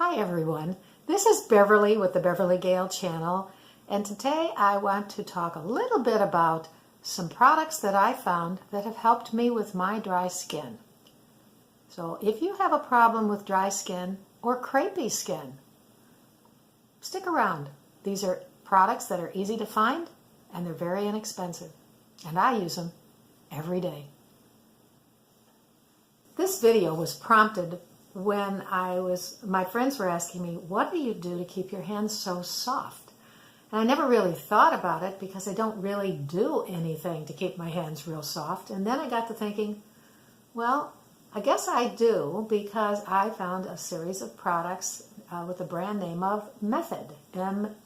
Hi everyone, this is Beverly with the Beverly Gale channel, and today I want to talk a little bit about some products that I found that have helped me with my dry skin. So if you have a problem with dry skin or crepey skin, stick around. These are products that are easy to find and they're very inexpensive, and I use them every day. This video was prompted when my friends were asking me, what do you do to keep your hands so soft? And I never really thought about it because I don't really do anything to keep my hands real soft. And then I got to thinking, well, I guess I do, because I found a series of products with the brand name of Method, M-E-T-H-O-D.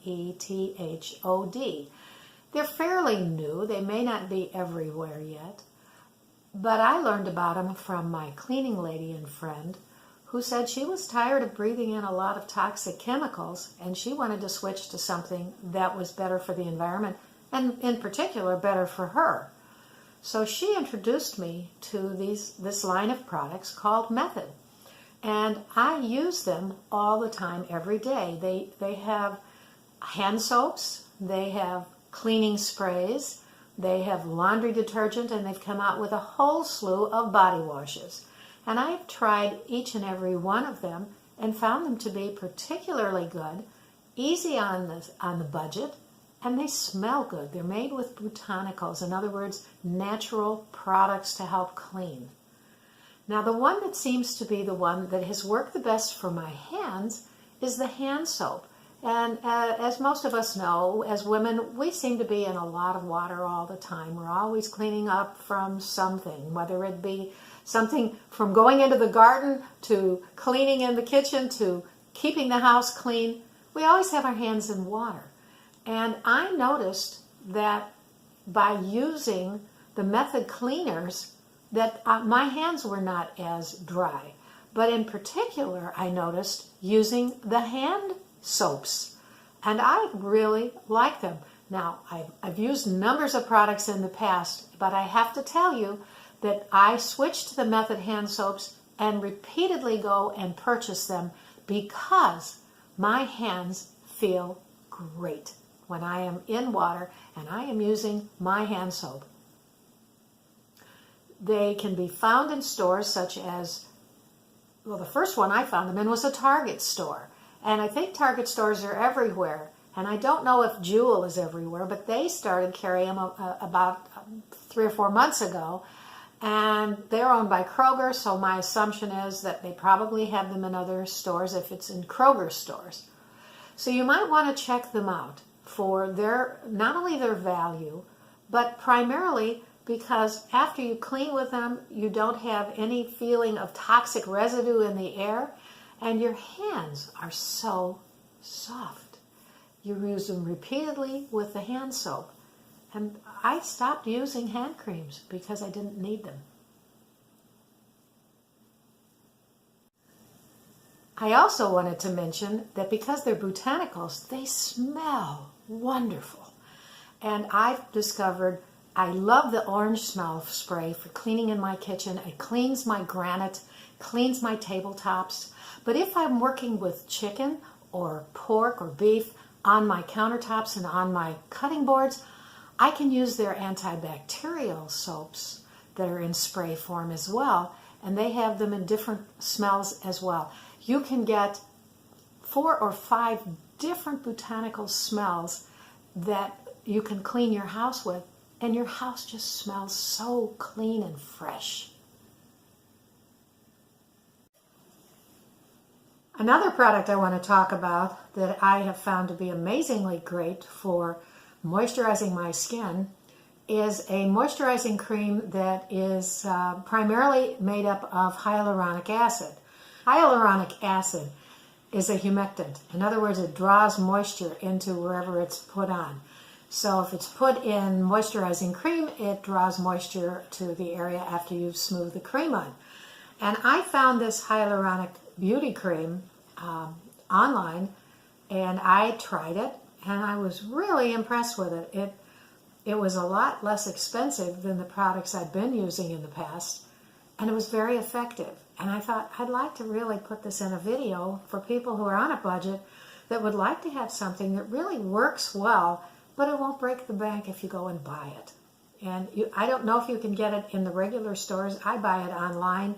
They're fairly new. They may not be everywhere yet, but I learned about them from my cleaning lady and friend who said she was tired of breathing in a lot of toxic chemicals and she wanted to switch to something that was better for the environment and in particular better for her. So she introduced me to this line of products called Method, and I use them all the time every day. They have hand soaps, they have cleaning sprays, they have laundry detergent, and they've come out with a whole slew of body washes. And I've tried each and every one of them and found them to be particularly good, easy on the budget, and they smell good. They're made with botanicals, in other words, natural products to help clean. Now, the one that seems to be the one that has worked the best for my hands is the hand soap. And as most of us know, as women, we seem to be in a lot of water all the time. We're always cleaning up from something, whether it be something from going into the garden to cleaning in the kitchen to keeping the house clean. We always have our hands in water. And I noticed that by using the Method cleaners that my hands were not as dry. But in particular, I noticed using the hand soaps, and I really like them. Now, I've used numbers of products in the past, but I have to tell you that I switched to the Method hand soaps and repeatedly go and purchase them because my hands feel great when I am in water and I am using my hand soap. They can be found in stores such as, well, the first one I found them in was a Target store. And I think Target stores are everywhere. And I don't know if Jewel is everywhere, but they started carrying them about 3 or 4 months ago. And they're owned by Kroger, so my assumption is that they probably have them in other stores if it's in Kroger stores. So you might want to check them out for not only their value, but primarily because after you clean with them, you don't have any feeling of toxic residue in the air, and your hands are so soft. You use them repeatedly with the hand soap. And I stopped using hand creams because I didn't need them. I also wanted to mention that because they're botanicals, they smell wonderful. And I've discovered I love the orange smell spray for cleaning in my kitchen. It cleans my granite, cleans my tabletops. But if I'm working with chicken or pork or beef on my countertops and on my cutting boards, I can use their antibacterial soaps that are in spray form as well, and they have them in different smells as well. You can get 4 or 5 different botanical smells that you can clean your house with, and your house just smells so clean and fresh. Another product I want to talk about that I have found to be amazingly great for moisturizing my skin is a moisturizing cream that is primarily made up of hyaluronic acid. Hyaluronic acid is a humectant. In other words, it draws moisture into wherever it's put on. So if it's put in moisturizing cream, it draws moisture to the area after you've smoothed the cream on. And I found this hyaluronic beauty cream online, and I tried it, and I was really impressed with it. It was a lot less expensive than the products I'd been using in the past, and it was very effective. And I thought, I'd like to really put this in a video for people who are on a budget that would like to have something that really works well, but it won't break the bank if you go and buy it. And I don't know if you can get it in the regular stores. I buy it online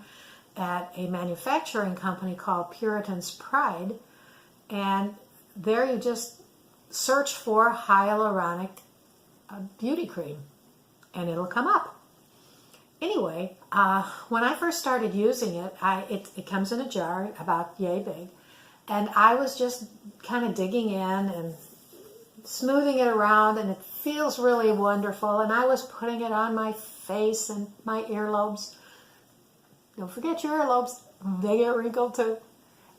at a manufacturing company called Puritan's Pride. And there you just search for hyaluronic beauty cream and it'll come up. Anyway, when I first started using it, it comes in a jar about yay big. And I was just kind of digging in and smoothing it around, and it feels really wonderful. And I was putting it on my face and my earlobes. Don't forget your earlobes, they get wrinkled too.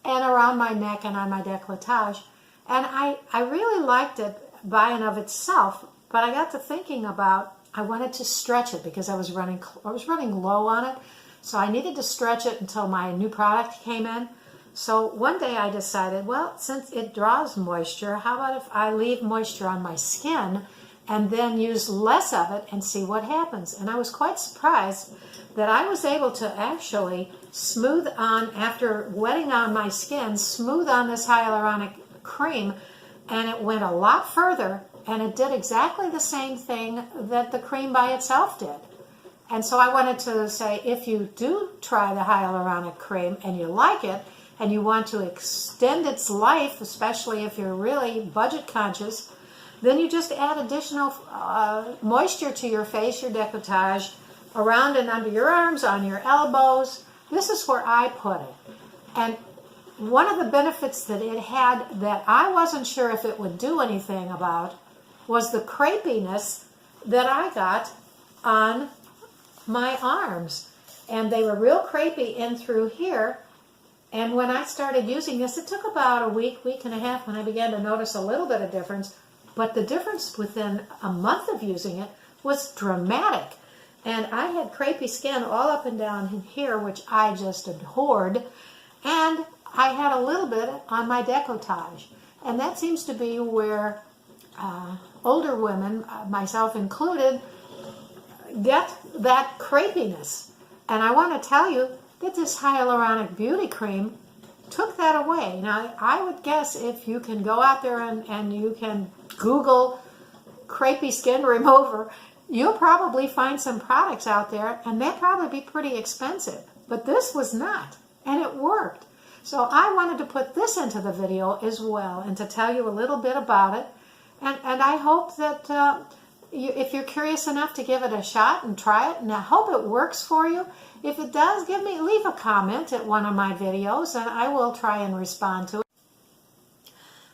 And around my neck and on my décolletage. And I really liked it by and of itself, but I got to thinking about, I wanted to stretch it because I was running low on it. So I needed to stretch it until my new product came in. So one day I decided, well, since it draws moisture, how about if I leave moisture on my skin and then use less of it and see what happens? And I was quite surprised that I was able to actually smooth on, after wetting on my skin, smooth on this hyaluronic cream, and it went a lot further, and it did exactly the same thing that the cream by itself did. And so I wanted to say, if you do try the hyaluronic cream and you like it, and you want to extend its life, especially if you're really budget conscious, then you just add additional moisture to your face, your décolletage, around and under your arms, on your elbows. This is where I put it. And one of the benefits that it had that I wasn't sure if it would do anything about was the crepiness that I got on my arms. And they were real crepey in through here. And when I started using this, it took about a week and a half when I began to notice a little bit of difference. But the difference within a month of using it was dramatic. And I had crepey skin all up and down in here, which I just adored. And I had a little bit on my décolletage. And that seems to be where older women, myself included, get that crepiness. And I want to tell you that this hyaluronic beauty cream took that away. Now, I would guess if you can go out there and you can Google crepey skin remover, you'll probably find some products out there, and they'd probably be pretty expensive. But this was not, and it worked. So I wanted to put this into the video as well, and to tell you a little bit about it. And I hope that if you're curious enough to give it a shot and try it, and I hope it works for you. If it does, leave a comment at one of my videos, and I will try and respond to it.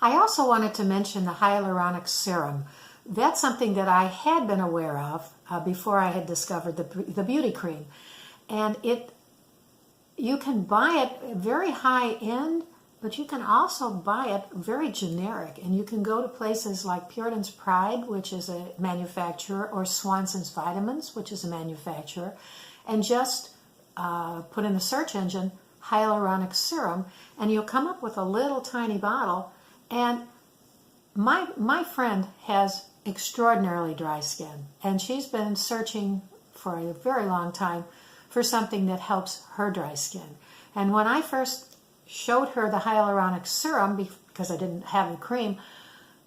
I also wanted to mention the Hyaluronic Serum. That's something that I had been aware of before I had discovered the beauty cream. And you can buy it very high end, but you can also buy it very generic. And you can go to places like Puritan's Pride, which is a manufacturer, or Swanson's Vitamins, which is a manufacturer, and just put in the search engine Hyaluronic Serum, and you'll come up with a little tiny bottle. And my friend has extraordinarily dry skin, and she's been searching for a very long time for something that helps her dry skin. And when I first showed her the Hyaluronic Serum, because I didn't have the cream,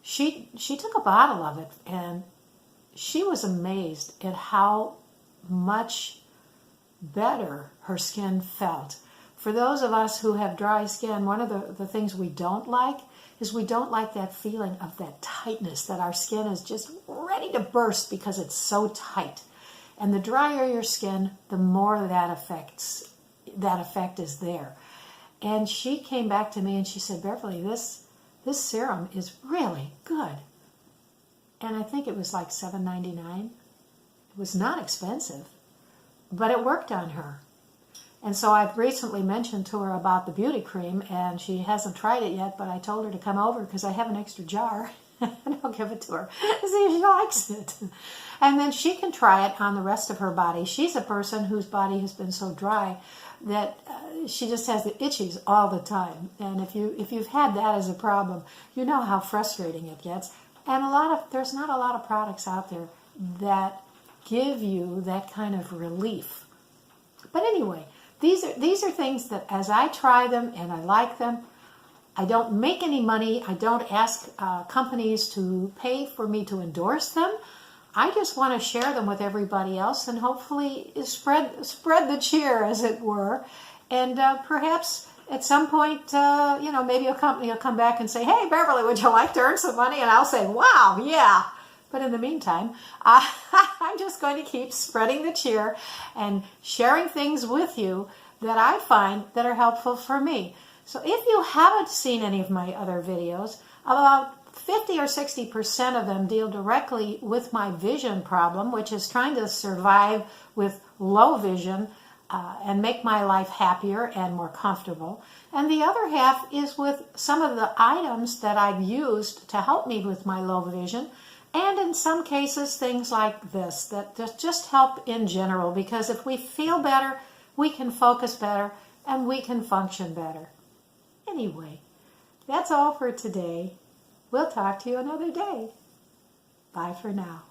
she took a bottle of it, and she was amazed at how much better her skin felt. For those of us who have dry skin, one of the things we don't like is we don't like that feeling of that tightness, that our skin is just ready to burst because it's so tight. And the drier your skin, the more that effect is there. And she came back to me and she said, Beverly, this serum is really good. And I think it was like $7.99. It was not expensive, but it worked on her. And so I've recently mentioned to her about the beauty cream, and she hasn't tried it yet, but I told her to come over because I have an extra jar, and I'll give it to her, see if she likes it. And then she can try it on the rest of her body. She's a person whose body has been so dry that she just has the itchies all the time. And if you've had that as a problem, you know how frustrating it gets. And there's not a lot of products out there that give you that kind of relief. But anyway, these are things that as I try them and I like them, I don't make any money. I don't ask companies to pay for me to endorse them. I just want to share them with everybody else and hopefully spread the cheer, as it were. And perhaps at some point, maybe a company will come back and say, hey, Beverly, would you like to earn some money? And I'll say, wow, yeah. But in the meantime, I'm just going to keep spreading the cheer and sharing things with you that I find that are helpful for me. So if you haven't seen any of my other videos, about 50 or 60% of them deal directly with my vision problem, which is trying to survive with low vision and make my life happier and more comfortable. And the other half is with some of the items that I've used to help me with my low vision. And in some cases, things like this that just help in general, because if we feel better, we can focus better and we can function better. Anyway, that's all for today. We'll talk to you another day. Bye for now.